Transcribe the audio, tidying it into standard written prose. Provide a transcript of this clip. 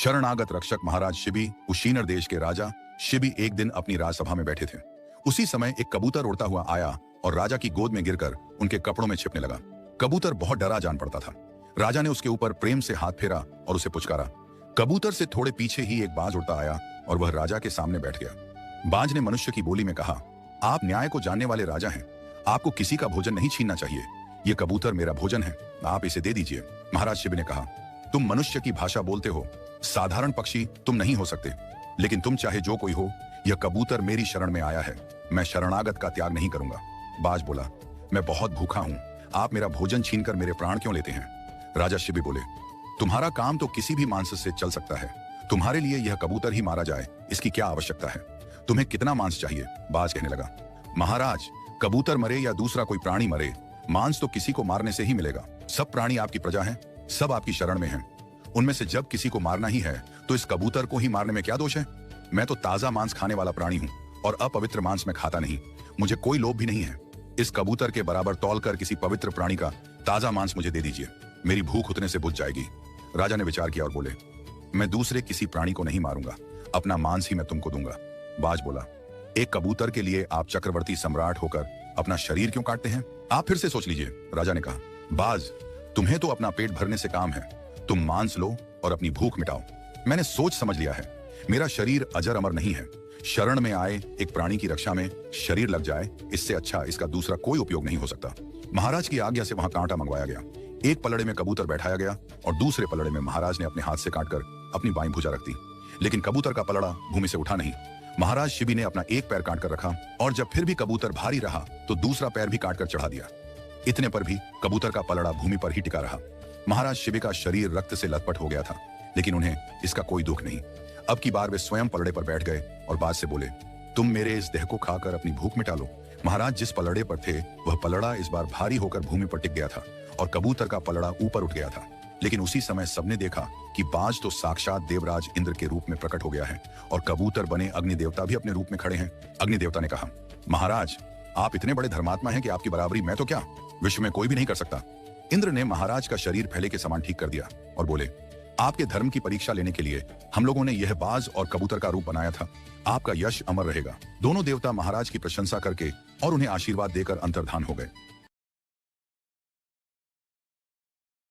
शरणागत रक्षक महाराज शिबी कुशीनर देश के राजा शिबी एक दिन अपनी राजसभा में बैठे थे। उसी समय एक कबूतर उड़ता हुआ आया और राजा की गोद में गिरकर उनके कपड़ों में छिपने लगा। कबूतर बहुत डरा जान पड़ता था। राजा ने उसके ऊपर प्रेम से हाथ फेरा और उसे पुचकारा। कबूतर से थोड़े पीछे ही एक बाज उड़ता आया और वह राजा के सामने बैठ गया। बाज ने मनुष्य की बोली में कहा, आप न्याय को जानने वाले राजा हैं, आपको किसी का भोजन नहीं छीनना चाहिए। ये कबूतर मेरा भोजन है, आप इसे दे दीजिए। महाराज शिबी ने कहा, तुम मनुष्य की भाषा बोलते हो, साधारण पक्षी तुम नहीं हो सकते, लेकिन तुम चाहे जो कोई हो, यह कबूतर मेरी शरण में आया है, मैं शरणागत का त्याग नहीं करूंगा। बाज बोला, मैं बहुत भूखा हूं, आप मेरा भोजन छीनकर मेरे प्राण क्यों लेते हैं? राजा शिबी बोले, तुम्हारा काम तो किसी भी मांस से चल सकता है, तुम्हारे लिए यह कबूतर ही मारा जाए, इसकी क्या आवश्यकता है? तुम्हें कितना मांस चाहिए? बाज कहने लगा, महाराज, कबूतर मरे या दूसरा कोई प्राणी मरे, मांस तो किसी को मारने से ही मिलेगा। सब प्राणी आपकी प्रजा हैं, सब आपकी शरण में हैं। उनमें से जब किसी को मारना ही है तो इस कबूतर को ही मारने में क्या दोष है? मैं तो ताजा मांस खाने वाला प्राणी हूं और अपवित्र मांस में खाता नहीं, मुझे कोई लोभ भी नहीं है। इस कबूतर के बराबर तौलकर किसी पवित्र प्राणी का ताजा मांस मुझे दे दीजिए, मेरी भूख उतने से बुझ जाएगी। राजा ने विचार किया और बोले, मैं दूसरे किसी प्राणी को नहीं मारूंगा, अपना मांस ही मैं तुमको दूंगा। बाज बोला, एक कबूतर के लिए आप चक्रवर्ती सम्राट होकर अपना शरीर क्यों काटते हैं? आप फिर से सोच लीजिए। राजा ने कहा, बाज, तुम्हें तो अपना पेट भरने से काम है, तुम मांस लो और अपनी भूख मिटाओ। मैंने सोच समझ लिया है, मेरा शरीर अजर अमर नहीं है। शरण में आए एक प्राणी की रक्षा में शरीर लग जाए, इससे अच्छा इसका दूसरा कोई उपयोग नहीं हो सकता। महाराज की आज्ञा से वहां कांटा मंगवाया गया। एक पलड़े में कबूतर बैठाया गया और दूसरे पलड़े में महाराज ने अपने हाथ से काटकर अपनी बाईं भुजा रख दी, लेकिन कबूतर का पलड़ा भूमि से उठा नहीं। महाराज शिबी ने अपना एक पैर काटकर रखा और जब फिर भी कबूतर भारी रहा तो दूसरा पैर भी काटकर चढ़ा दिया। इतने पर भी कबूतर का पलड़ा भूमि पर ही टिका रहा। महाराज शिबी का शरीर रक्त से लथपथ हो गया था, लेकिन उन्हें इसका कोई दुख नहीं। अब की बार वे स्वयं पलड़े पर बैठ गए और बाज से बोले, तुम मेरे इस देह को खाकर अपनी भूख मिटा लो। महाराज जिस पलड़े पर थे वह पलड़ा इस बार भारी होकर भूमि पर टिक गया था और कबूतर का पलड़ा ऊपर उठ गया था। लेकिन उसी समय सबने देखा कि बाज तो साक्षात देवराज इंद्र के रूप में प्रकट हो गया है और कबूतर बने अग्नि देवता भी अपने रूप में खड़े हैं। अग्नि देवता ने कहा, महाराज, आप इतने बड़े धर्मात्मा हैं कि आपकी बराबरी मैं तो क्या, विश्व में कोई भी नहीं कर सकता। इंद्र ने महाराज का शरीर पहले के समान ठीक कर दिया और बोले, आपके धर्म की परीक्षा लेने के लिए हम लोगों ने यह बाज और कबूतर का रूप बनाया था, आपका यश अमर रहेगा। दोनों देवता महाराज की प्रशंसा करके और उन्हें आशीर्वाद देकर अंतर्धान हो गए।